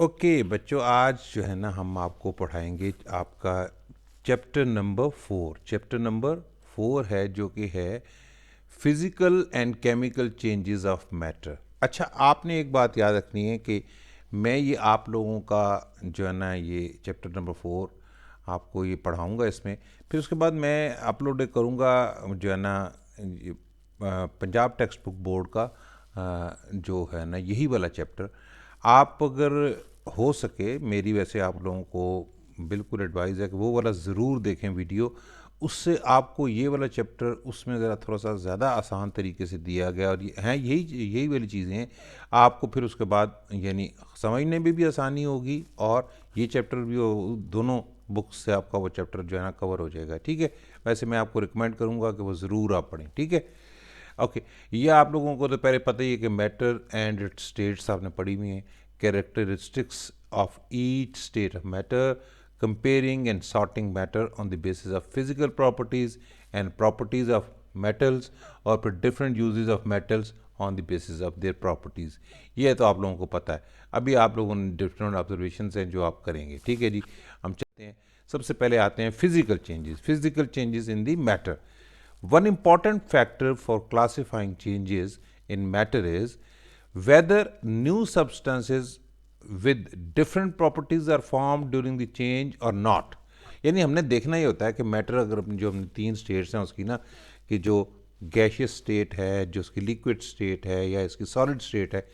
Okay बच्चों, आज जो है ना हम आपको पढ़ाएंगे आपका चैप्टर नंबर 4 है जो कि है physical and chemical changes of matter. अच्छा, आपने एक बात याद रखनी है कि मैं ये आप लोगों का जो है ना ये चैप्टर नंबर 4 आपको ये पढ़ाऊंगा इसमें। फिर उसके बाद मैं अपलोड करूंगा जो है ना पंजाब टेक्स्ट बुक बोर्ड का जो है ना यही वाला चैप्टर। आप अगर हो सके, मेरी वैसे आप लोगों को बिल्कुल एडवाइस है कि वो वाला ज़रूर देखें वीडियो। उससे आपको ये वाला चैप्टर उसमें ज़रा थोड़ा सा ज़्यादा आसान तरीके से दिया गया और ये हैं यही यही वाली चीज़ें हैं। आपको फिर उसके बाद यानी समझने में भी आसानी होगी और ये चैप्टर भी दोनों बुक्स से आपका वो चैप्टर जो है ना कवर हो जाएगा। ठीक है, वैसे मैं आपको रिकमेंड करूँगा कि वो ज़रूर आप पढ़ें। ठीक है, ओके। ये आप लोगों को तो पहले पता ही है कि मैटर एंड इट्स स्टेट्स आपने पढ़ी हुई हैं। Characteristics of each state of matter, comparing and sorting matter on the basis of physical properties and properties of metals, और फिर different uses of metals on the basis of their properties. ये तो आप लोगों को पता है। अभी आप लोगों ने डिफरेंट ऑब्जर्वेशन हैं जो आप करेंगे। ठीक है जी, हम चलते हैं। सबसे पहले आते हैं physical changes in the matter. One important factor for classifying changes in matter is whether new substances with different properties are formed during the change or not। यानी हमने देखना ही होता है कि मैटर अगर जो हमने 3 स्टेट्स हैं उसकी ना, कि जो गैशियस स्टेट है, जो उसकी लिक्विड स्टेट है या इसकी सॉलिड स्टेट है,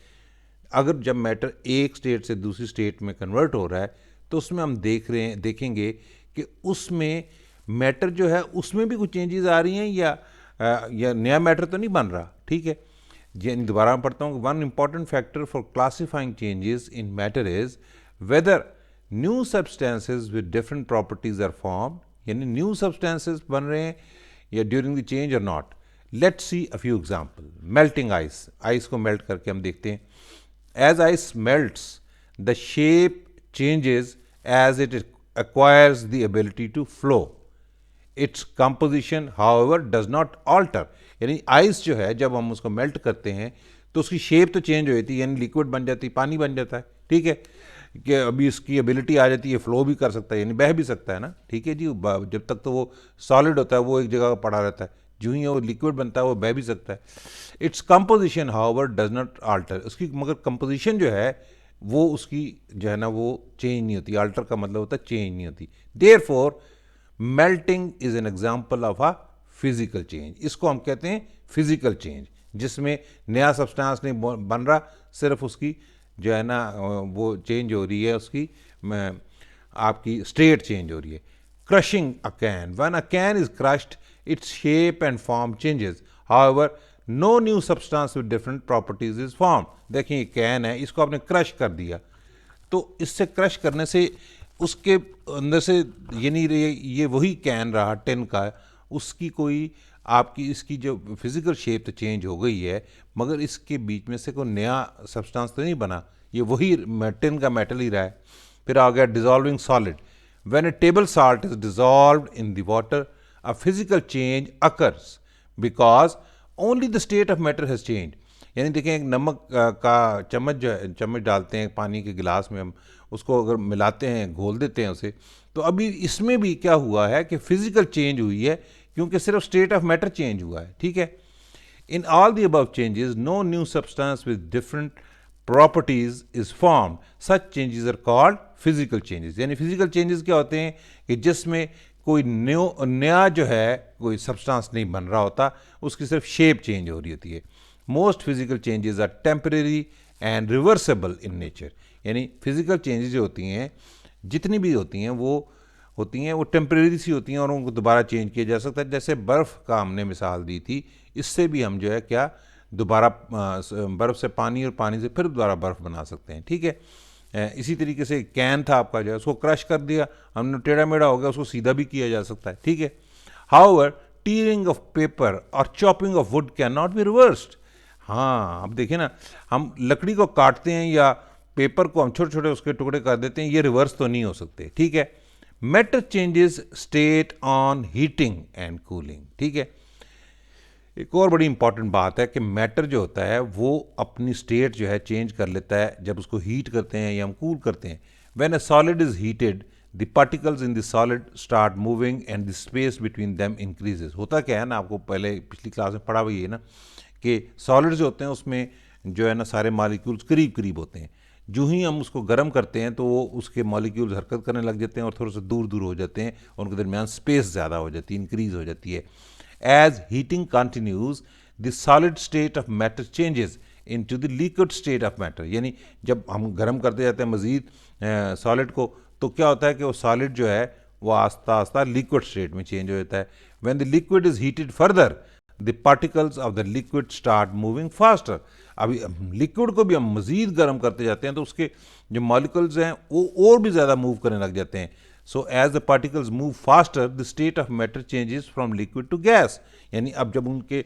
अगर जब मैटर एक स्टेट से दूसरी स्टेट में कन्वर्ट हो रहा है तो उसमें हम देखेंगे कि उसमें मैटर जो है उसमें भी कुछ चेंजेस आ रही हैं या नया मैटर तो नहीं बन रहा। ठीक है, दोबारा मैं पढ़ता हूँ। One important factor for classifying changes in matter is whether new substances with different properties are form, यानी न्यू सब्सटेंसेज बन रहे हैं या ड्यूरिंग द चेंज और not. Let's see a few example. Melting ice को मेल्ट करके हम देखते हैं। As ice melts, the shape changes as it acquires the ability to flow. Its composition, however, does not alter। यानी ice जो है जब हम उसको मेल्ट करते हैं तो उसकी शेप तो चेंज हो जाती है, यानी लिक्विड बन जाती है, पानी बन जाता है। ठीक है, कि अभी इसकी एबिलिटी आ जाती है, फ्लो भी कर सकता है, यानी बह भी सकता है ना। ठीक है जी, जब तक तो वो सॉलिड होता है वो एक जगह पड़ा रहता है, जो ही वो लिक्विड बनता है वो बह भी सकता है। Its composition however does not alter. उसकी मगर कंपोजिशन जो है वो उसकी जो है ना वो चेंज नहीं होती। आल्टर का मतलब होता है चेंज नहीं होती। Therefore melting is an example of a physical change. इसको हम कहते हैं फिजिकल चेंज, जिसमें नया सब्सटेंस नहीं बन रहा, सिर्फ उसकी जो है ना वो चेंज हो रही है, उसकी आपकी स्टेट चेंज हो रही है। Crushing a can, when a can is crushed its shape and form changes, however no new substance with different properties is formed। देखिए कैन है, इसको आपने क्रश कर दिया, तो इससे क्रश करने से उसके अंदर से ये नहीं रही, ये वही कैन रहा टिन का, उसकी कोई आपकी इसकी जो फिजिकल शेप तो चेंज हो गई है, मगर इसके बीच में से कोई नया सब्सटेंस तो नहीं बना, ये वही टिन का मेटल ही रहा है। फिर आ गया dissolving solid. When A table salt is dissolved in the water, a physical change occurs because only the state of matter has changed। यानी देखें, एक नमक का चम्मच जो है, चम्मच डालते हैं पानी के गिलास में, हम उसको अगर मिलाते हैं, घोल देते हैं उसे, तो अभी इसमें भी क्या हुआ है कि फिजिकल चेंज हुई है, क्योंकि सिर्फ स्टेट ऑफ मैटर चेंज हुआ है। ठीक है, in all the above changes no new substance with different properties is formed, such changes are called physical changes. यानी फिजिकल चेंजेस क्या होते हैं कि जिसमें कोई नया जो है कोई सब्सटेंस नहीं बन रहा होता, उसकी सिर्फ शेप चेंज हो रही होती है। Most physical changes are temporary and reversible in nature. यानी फिजिकल चेंजेस जो होती हैं, जितनी भी होती हैं वो टेम्परेरी सी होती हैं और उनको दोबारा चेंज किया जा सकता है। जैसे बर्फ़ का हमने मिसाल दी थी, इससे भी हम जो है क्या दोबारा बर्फ़ से पानी और पानी से फिर दोबारा बर्फ़ बना सकते हैं। ठीक है, इसी तरीके से कैन था आपका जो है, उसको क्रश कर दिया हमने, टेढ़ा मेढ़ा हो गया, उसको सीधा भी किया जा सकता है। ठीक है, हाउएवर टीयरिंग ऑफ पेपर और chopping of would can not be reversed. हाँ, अब देखिए ना, हम लकड़ी को काटते हैं या पेपर को हम छोटे छोटे उसके टुकड़े कर देते हैं, ये रिवर्स तो नहीं हो सकते। ठीक है, matter changes state on heating and cooling. ठीक है, एक और बड़ी इंपॉर्टेंट बात है कि मैटर जो होता है वो अपनी स्टेट जो है चेंज कर लेता है जब उसको हीट करते हैं या हम कूल करते हैं। When a solid is heated the particles in the solid start moving and the space between them increases. होता क्या है ना, आपको पहले पिछली क्लास में पढ़ा हुई है ना कि सॉलिड जो होते हैं उसमें जो है ना सारे मॉलिक्यूल्स करीब करीब होते हैं। जो ही हम उसको गर्म करते हैं तो वो उसके मॉलिक्यूल्स हरकत करने लग जाते हैं और थोड़ा सा दूर दूर हो जाते हैं और उनके दरमियान स्पेस ज़्यादा हो जाती है, इंक्रीज हो जाती है। As heating continues, the solid state of matter changes into the liquid state of matter। यानी जब हम गर्म करते जाते हैं मज़ीद सॉलिड को तो क्या होता है कि वो सॉलिड जो है वो आस्ता आस्ता लिक्विड स्टेट में चेंज हो जाता है। When the liquid is heated further, the particles of the liquid start moving faster। अभी लिक्विड को भी हम मज़ीद गर्म करते जाते हैं तो उसके जो मॉलिक्यूल्स हैं वो और भी ज़्यादा मूव करने लग जाते हैं। So as the particles move faster, the state of matter changes from liquid to gas। यानी अब जब उनके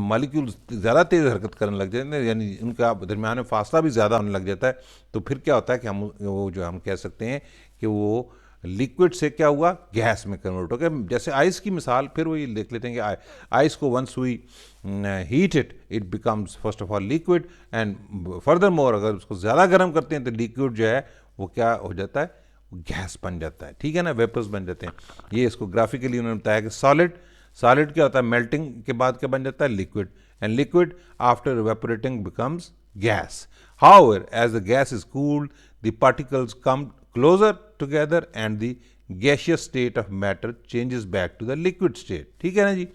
मॉलिक्यूल्स ज़्यादा तेज़ हरकत करने लग जाते हैं, यानी उनका दरमियान में फासला भी ज़्यादा होने लग जाता है, तो फिर क्या होता है कि हम वो जो हम कह सकते हैं कि वो लिक्विड से क्या हुआ, गैस में कन्वर्ट हो गया। जैसे आइस की मिसाल फिर वही देख लेते हैं कि आइस को once we heat it becomes first of all liquid and further more अगर उसको ज़्यादा गर्म करते हैं तो लिक्विड जो है वो क्या हो जाता है, गैस बन जाता है। ठीक है ना, वेपर्स बन जाते हैं। ये इसको ग्राफिकली उन्होंने बताया कि सॉलिड क्या होता है, मेल्टिंग के बाद क्या बन जाता है, liquid, and liquid after evaporating becomes gas. However as the gas is cooled the particles come closer together and the gaseous state of matter changes back to the liquid state. ठीक है ना जी,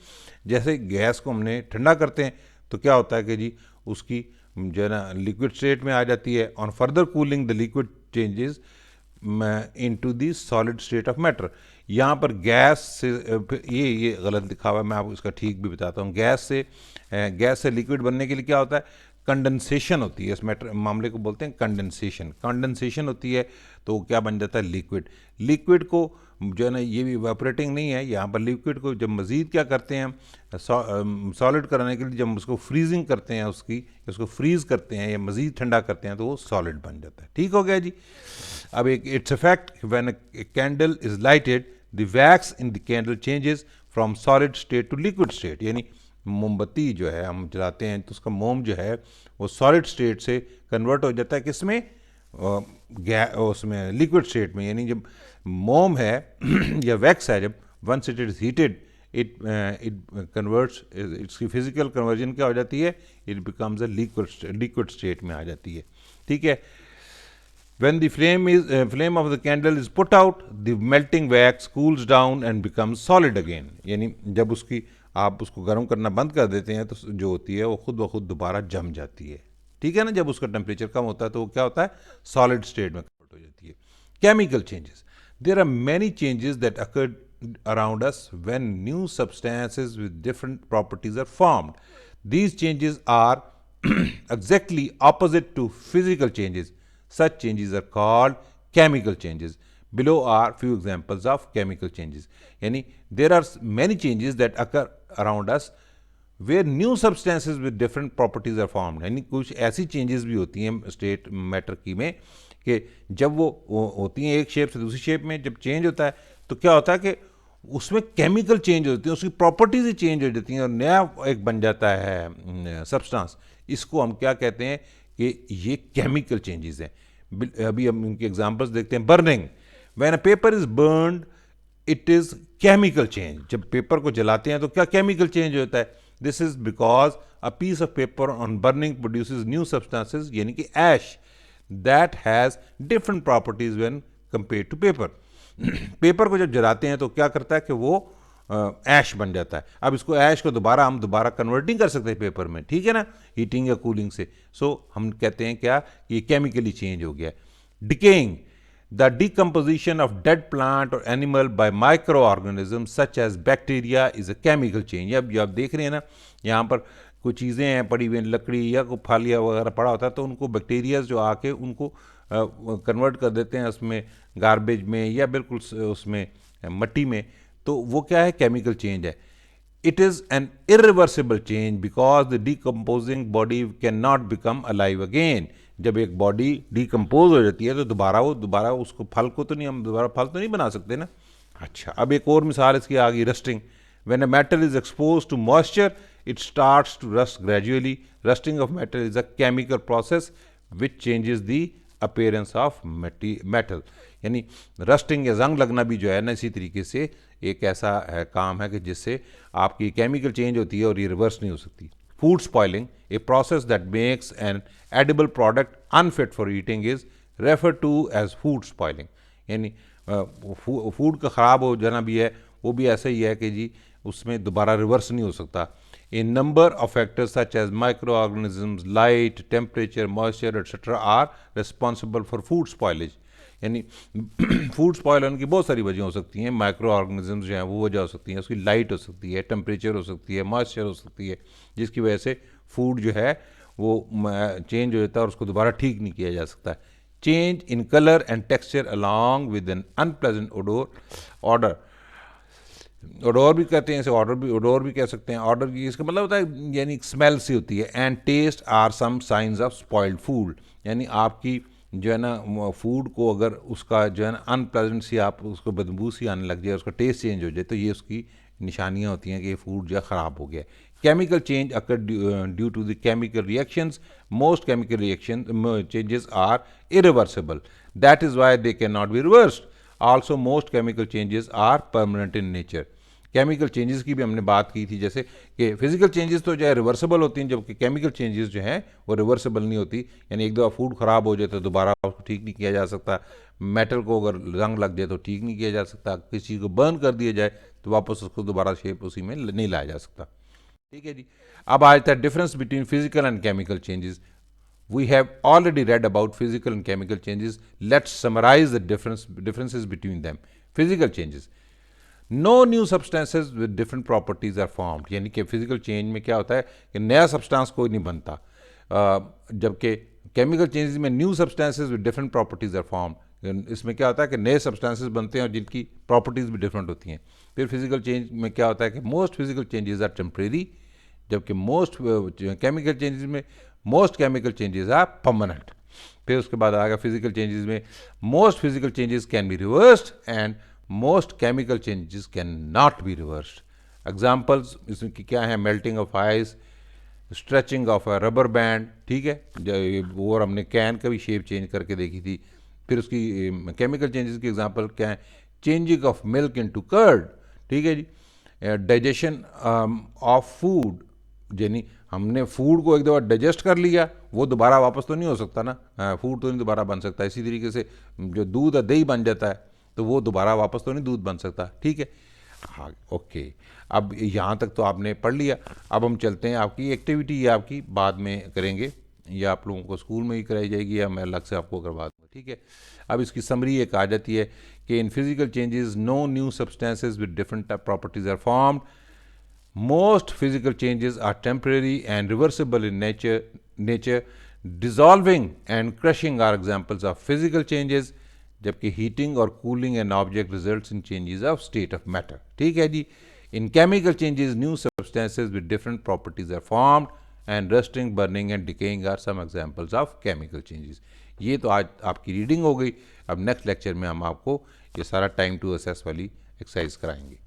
जैसे गैस को हमने ठंडा करते हैं तो क्या होता है कि जी उसकी जो है ना लिक्विड स्टेट में आ जाती है। On further cooling the liquid changes into the solid state of matter. यहाँ पर गैस से ये गलत लिखा हुआ है, मैं आपको इसका ठीक भी बताता हूँ। गैस से लिक्विड बनने के लिए क्या होता है, कंडेंसेशन होती है। इस मैटर मामले को बोलते हैं कंडेंसेशन होती है तो क्या बन जाता है, लिक्विड को जो है ना, ये भी इवेपोरेटिंग नहीं है, यहाँ पर लिक्विड को जब मज़ीद क्या करते हैं हम सॉलिड कराने के लिए, जब उसको फ्रीजिंग करते हैं उसको फ्रीज़ करते हैं या मज़ीद ठंडा करते हैं तो वो सॉलिड बन जाता है। ठीक हो गया जी। अब एक it's effect when a candle is lighted the wax in the candle changes from solid state to liquid state. यानी मोमबत्ती जो है हम जलाते हैं तो उसका मोम जो है वो सॉलिड स्टेट से कन्वर्ट हो जाता है किसमें, उसमें लिक्विड स्टेट में। यानी जब मोम है या वैक्स है, जब once it is heated it converts, इसकी फिजिकल कन्वर्जन क्या हो जाती है, it becomes a liquid state में आ जाती है। ठीक है। When the flame of the candle is put out, the melting wax cools down and becomes solid again। यानी जब आप उसको गर्म करना बंद कर देते हैं तो जो होती है वो खुद ब खुद दोबारा जम जाती है। ठीक है ना, जब उसका टेम्परेचर कम होता है तो वो क्या होता है, सॉलिड स्टेट में कन्वर्ट हो जाती है। Chemical changes, there are many changes that occur around us when new substances with different properties are formed। These changes are exactly opposite to physical changes। Such changes are called chemical changes। Below are few examples of chemical changes। यानी there are many changes that occur around us where new substances with different properties are formed। यानी कुछ ऐसी changes भी होती हैं state matter की में कि जब वो होती हैं एक शेप से दूसरी शेप में, जब चेंज होता है तो क्या होता है कि उसमें केमिकल चेंज होती है, उसकी प्रॉपर्टीज ही चेंज हो जाती हैं और नया एक बन जाता है सब्सटेंस। इसको हम क्या कहते हैं कि ये केमिकल चेंजेस हैं। अभी हम इनके एग्जांपल्स देखते हैं। Burning, when a paper is burned it is chemical change. जब पेपर को जलाते हैं तो क्या केमिकल चेंज होता है, this is because a piece of paper on burning produces new substances यानी कि ash that has different properties when compare to paper. Paper को जब जलाते हैं तो क्या करता है कि वो ऐश बन जाता है। अब इसको ऐश को हम दोबारा कन्वर्टिंग कर सकते हैं पेपर में, ठीक है ना, हीटिंग या कूलिंग से। सो हम कहते हैं क्या कि ये केमिकली चेंज हो गया। Decaying, the decomposition of dead plant और animal by micro organism such as bacteria is a chemical change. अब जो आप देख रहे हैं ना, यहाँ पर कुछ चीज़ें हैं पड़ी हुई, लकड़ी या कोई फालिया वगैरह पड़ा होता है तो उनको बैक्टीरियाज जो आके उनको कन्वर्ट कर देते हैं उसमें गार्बेज में या बिल्कुल उसमें मट्टी में, तो वो क्या है, केमिकल चेंज है। It is an irreversible change because the decomposing body can not become alive again. जब एक बॉडी डिकम्पोज हो जाती है तो दोबारा उसको हम दोबारा फल तो नहीं बना सकते ना। अच्छा, अब एक और मिसाल इसकी आ गई, rusting. When a metal is expose to moisture it starts to rust gradually. Rusting of metal is a chemical process which changes the appearance of metal. यानी रस्टिंग या जंग लगना भी जो है ना इसी तरीके से एक ऐसा काम है कि जिससे आपकी केमिकल चेंज होती है और ये रिवर्स नहीं हो सकती. Food spoiling, a process that makes an edible product unfit for eating, is refer to as food spoiling. यानी फूड का ख़राब हो जाना भी है, वो भी ऐसा ही है कि जी उसमें दोबारा रिवर्स नहीं हो सकता. A number of factors such as microorganisms, light, temperature, moisture, etc. are responsible for food spoilage. यानी फूड स्पॉइल होने की बहुत सारी वजह हो सकती हैं. माइक्रो ऑर्गेनिजम्स जो हैं वो वजह हो सकती हैं, उसकी लाइट हो सकती है, टेम्परेचर हो सकती है, मॉइस्चर हो सकती है, जिसकी वजह से फूड जो है वो चेंज हो जाता है और उसको दोबारा ठीक नहीं किया जा सकता. Change in colour and texture along with N unpleasant order भी कहते हैं इसे, ऑर्डर भी कह सकते हैं. ऑर्डर की इसका मतलब होता है यानी स्मेल सी होती है. And taste are some science of spoiled food. यानी आपकी जो है ना फूड को अगर उसका जो है ना अनप्लेजेंट सी आप उसको बदबू सी आने लग जाए, उसका टेस्ट चेंज हो जाए, तो ये उसकी निशानियाँ होती हैं कि ये फूड जो है ख़राब हो गया. Chemical change occur due to the chemical reactions. Most chemical reaction changes are irreversible. That is why they can not be reversed. Also most chemical changes are permanent in nature. Chemical changes की भी हमने बात की थी, जैसे कि physical changes तो जो है रिवर्सिबल होती हैं, जबकि केमिकल चेंजेस जो हैं वो रिवर्सिबल नहीं होती. यानी एक दफ़ा फूड ख़राब हो जाए तो दोबारा उसको ठीक नहीं किया जा सकता. मेटल को अगर रंग लग जाए तो ठीक नहीं किया जा सकता. किसी चीज़ को बर्न कर दिया जाए तो वापस उसको दोबारा शेप उसी में नहीं लाया जा सकता. ठीक है जी. अब आ जाता है difference between physical and chemical changes. We have already read about physical and chemical changes. Let's summarize the differences between them. Physical changes. No new substances with different properties are formed. यानी कि physical change में क्या होता है कि नया substance कोई नहीं बनता, जबकि केमिकल चेंजेस में new substances with different properties are formed. इसमें क्या होता है कि नए सब्सटेंसेस बनते हैं और जिनकी प्रॉपर्टीज भी डिफरेंट होती हैं. फिर फिजिकल चेंज में क्या होता है कि most physical changes are temporary, जबकि मोस्ट केमिकल चेंजेस में most chemical changes are permanent. फिर उसके बाद आएगा फिजिकल चेंजेस में most physical changes can be reversed and most chemical changes can not be reversed. Examples इसमें क्या है? Melting of ice, stretching of a rubber band. ठीक है, वो और हमने कैन का भी शेप चेंज करके देखी थी. फिर उसकी केमिकल चेंजेस की एग्जांपल क्या है? Changing of milk into curd. ठीक है जी. डाइजेशन ऑफ फूड, यानी हमने फूड को एक दफ़ा डाइजेस्ट कर लिया, वो दोबारा वापस तो नहीं हो सकता ना. फूड तो नहीं दोबारा बन सकता. इसी तरीके से जो दूध या दही बन जाता है तो वो दोबारा वापस तो नहीं दूध बन सकता. ठीक है, हाँ ओके. अब यहाँ तक तो आपने पढ़ लिया. अब हम चलते हैं, आपकी एक्टिविटी ये आपकी बाद में करेंगे, या आप लोगों को स्कूल में ही कराई जाएगी या मैं अलग से आपको करवा दूँगा. ठीक है. अब इसकी समरी एक आ जाती है कि in physical changes no new substances with different properties are formed. Most physical changes are temporary and reversible in nature. Dissolving and crushing are examples of physical changes, जबकि heating or cooling an object results in changes of state of matter. ठीक है जी. In chemical changes, new substances with different properties are formed, and rusting, burning and decaying are some examples of chemical changes. ये तो आज आपकी reading हो गई. अब next lecture में हम आपको ये सारा टाइम टू असेस वाली एक्सरसाइज कराएंगे.